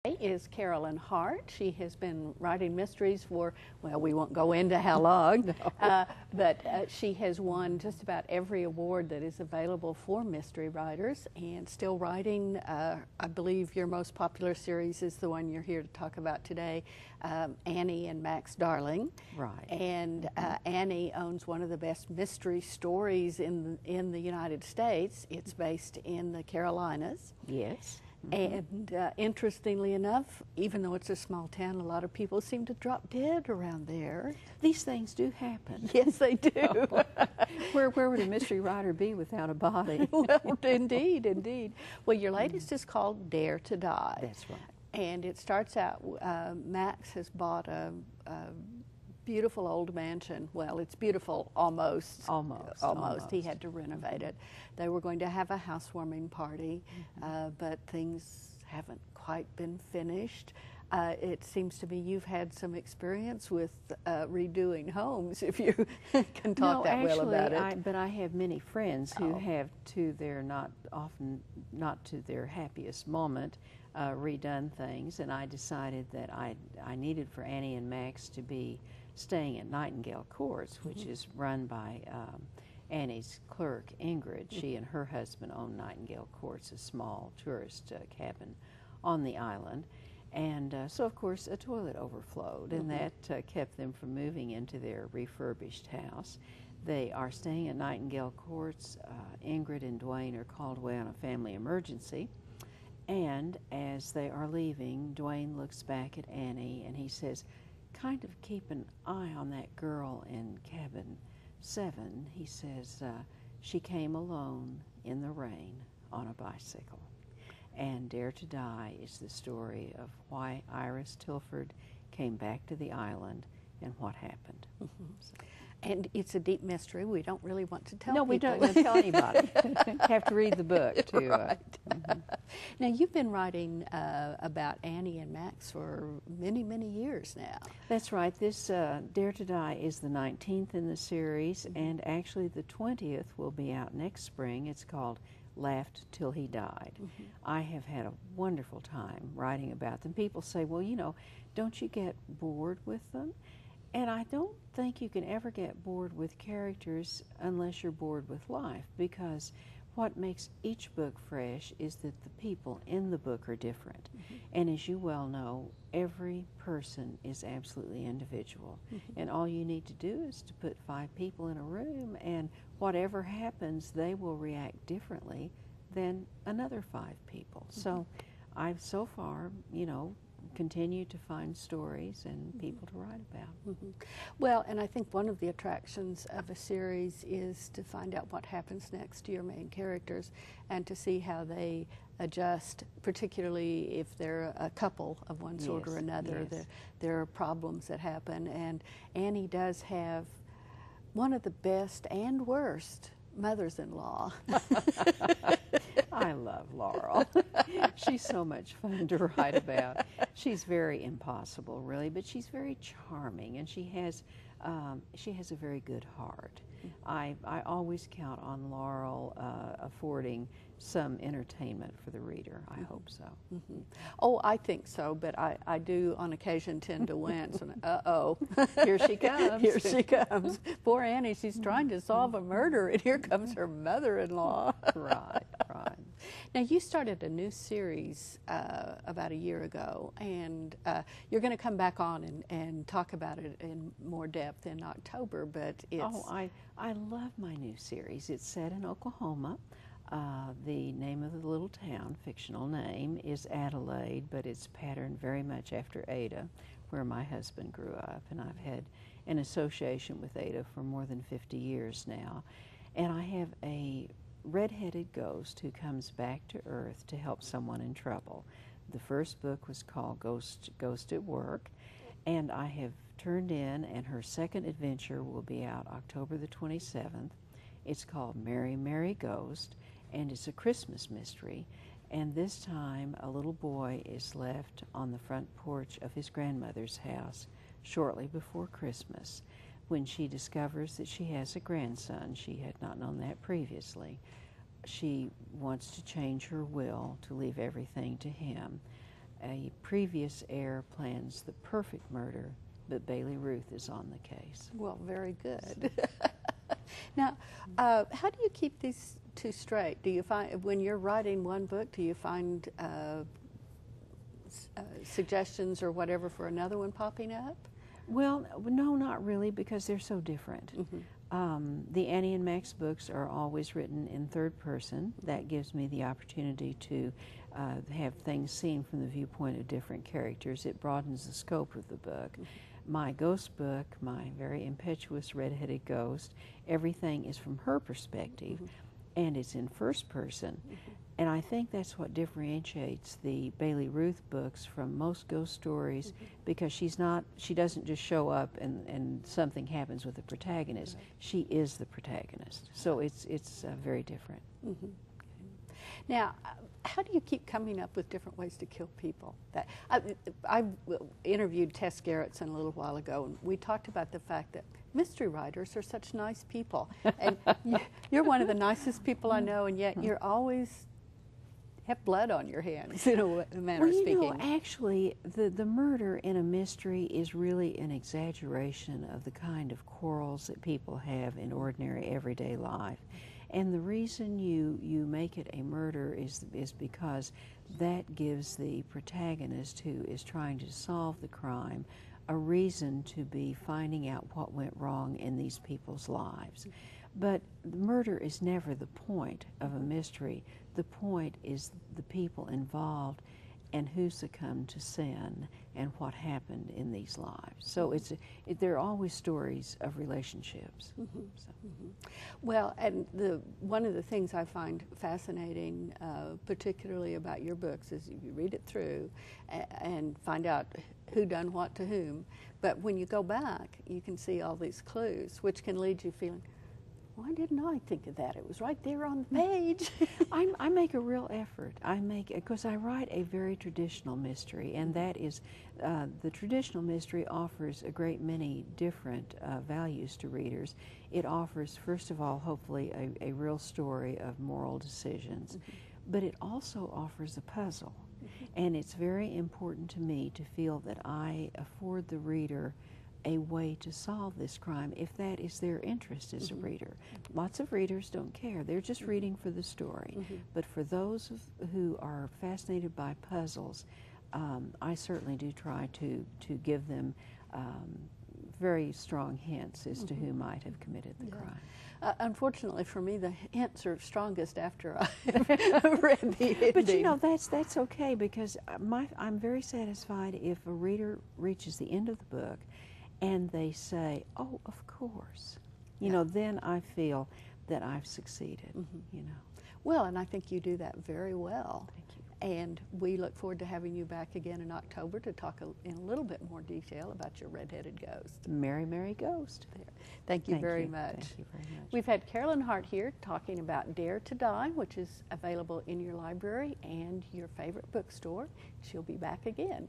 Is Carolyn Hart. She has been writing mysteries for, well, we won't go into how long, no. but she has won just about every award that is available for mystery writers and still writing. I believe your most popular series is the one you're here to talk about today, Annie and Max Darling. Right. And Annie owns one of the best mystery stories in the United States. It's based in the Carolinas. Yes. And interestingly enough, even though it's a small town, a lot of people seem to drop dead around there. These things do happen. Yes, they do. Where would a mystery writer be without a body? Well, indeed, indeed. Well, your latest is called Dare to Die. That's right. And it starts out, Max has bought a beautiful old mansion. Well, it's beautiful almost. Almost. He had to renovate it. They were going to have a housewarming party, but things haven't quite been finished. It seems to me you've had some experience with redoing homes, if you can talk well about it. But I have many friends who have, to their not to their happiest moment, redone things, and I decided that I needed for Annie and Max to be staying at Nightingale Courts, which is run by Annie's clerk, Ingrid. She and her husband own Nightingale Courts, a small tourist cabin on the island. And so, of course, a toilet overflowed, and that kept them from moving into their refurbished house. They are staying at Nightingale Courts. Ingrid and Dwayne are called away on a family emergency. And as they are leaving, Dwayne looks back at Annie and he says, "Kind of keep an eye on that girl in cabin 7. He says, "She came alone in the rain on a bicycle." And Dare to Die is the story of why Iris Tilford came back to the island and what happened. And it's a deep mystery. We don't really want to tell people. No, we don't want to tell anybody. Have to read the book, too. Right. Now, you've been writing about Annie and Max for many, many years now. That's right. This Dare to Die is the 19th in the series, and actually the 20th will be out next spring. It's called Laughed Till He Died. I have had a wonderful time writing about them. People say, well, you know, don't you get bored with them? And I don't think you can ever get bored with characters unless you're bored with life, because what makes each book fresh is that the people in the book are different. And as you well know, every person is absolutely individual. And all you need to do is to put 5 people in a room, and whatever happens, they will react differently than another 5 people. So I've so far, you know, continue to find stories and people to write about. Well, and I think one of the attractions of a series is to find out what happens next to your main characters and to see how they adjust, particularly if they're a couple of one sort or another. There are problems that happen, and Annie does have one of the best and worst mothers-in-law. I love Laurel. She's so much fun to write about. She's very impossible, really, but she's very charming, and she has a very good heart. I always count on Laurel affording some entertainment for the reader. I hope so. Oh, I think so, but I do on occasion tend to wince. And, uh-oh. Here she comes. Here she comes. Poor Annie, she's trying to solve a murder, and here comes her mother-in-law. Right. Now, you started a new series about a year ago, and you're going to come back on and talk about it in more depth in October, but it's... Oh, I love my new series. It's set in Oklahoma. The name of the little town, fictional name, is Adelaide, but it's patterned very much after Ada, where my husband grew up, and I've had an association with Ada for more than 50 years now. And I have a red-headed ghost who comes back to Earth to help someone in trouble. The first book was called Ghost at Work, and I have turned in, and her second adventure will be out October the 27th. It's called Mary, Mary Ghost, and it's a Christmas mystery. And this time, a little boy is left on the front porch of his grandmother's house shortly before Christmas, when she discovers that she has a grandson. She had not known that previously. She wants to change her will to leave everything to him. a previous heir plans the perfect murder, but Bailey Ruth is on the case. Well, very good. Now, how do you keep these two straight? Do you find, when you're writing one book, do you find suggestions or whatever for another one popping up? Well, no, not really, because they're so different. The Annie and Max books are always written in third person. That gives me the opportunity to have things seen from the viewpoint of different characters. It broadens the scope of the book. My ghost book, my very impetuous redheaded ghost, everything is from her perspective, and it's in first person. And I think that's what differentiates the Bailey Ruth books from most ghost stories, because she doesn't just show up and something happens with the protagonist. She is the protagonist. So it's very different. Now, how do you keep coming up with different ways to kill people? I interviewed Tess Gerritsen a little while ago, and we talked about the fact that mystery writers are such nice people. And you're one of the nicest people I know, and yet you're always have blood on your hands, in a manner of speaking. Well, you know, actually, the murder in a mystery is really an exaggeration of the kind of quarrels that people have in ordinary everyday life. And the reason you make it a murder is because that gives the protagonist who is trying to solve the crime a reason to be finding out what went wrong in these people's lives. But the murder is never the point of a mystery. The point is the people involved and who succumbed to sin and what happened in these lives. So there are always stories of relationships. Well, and one of the things I find fascinating, particularly about your books, is you read it through and find out who done what to whom. But when you go back, you can see all these clues, which can lead you feeling, why didn't I think of that? It was right there on the page. I make a real effort. Because I write a very traditional mystery, and that is, the traditional mystery offers a great many different values to readers. It offers, first of all, hopefully a real story of moral decisions, but it also offers a puzzle. And it's very important to me to feel that I afford the reader a way to solve this crime, if that is their interest as a reader. Lots of readers don't care. They're just reading for the story. But for those who are fascinated by puzzles, I certainly do try to give them very strong hints as to who might have committed the crime. Unfortunately for me, the hints are strongest after I've read the ending. But you know, that's okay, because I'm very satisfied if a reader reaches the end of the book and they say, oh, of course. You know, then I feel that I've succeeded, you know. Well, and I think you do that very well. Thank you. And we look forward to having you back again in October to talk in a little bit more detail about your red-headed ghost. Merry, Merry Ghost. There. Thank you very much. Thank you very much. We've had Carolyn Hart here talking about Dare to Die, which is available in your library and your favorite bookstore. She'll be back again.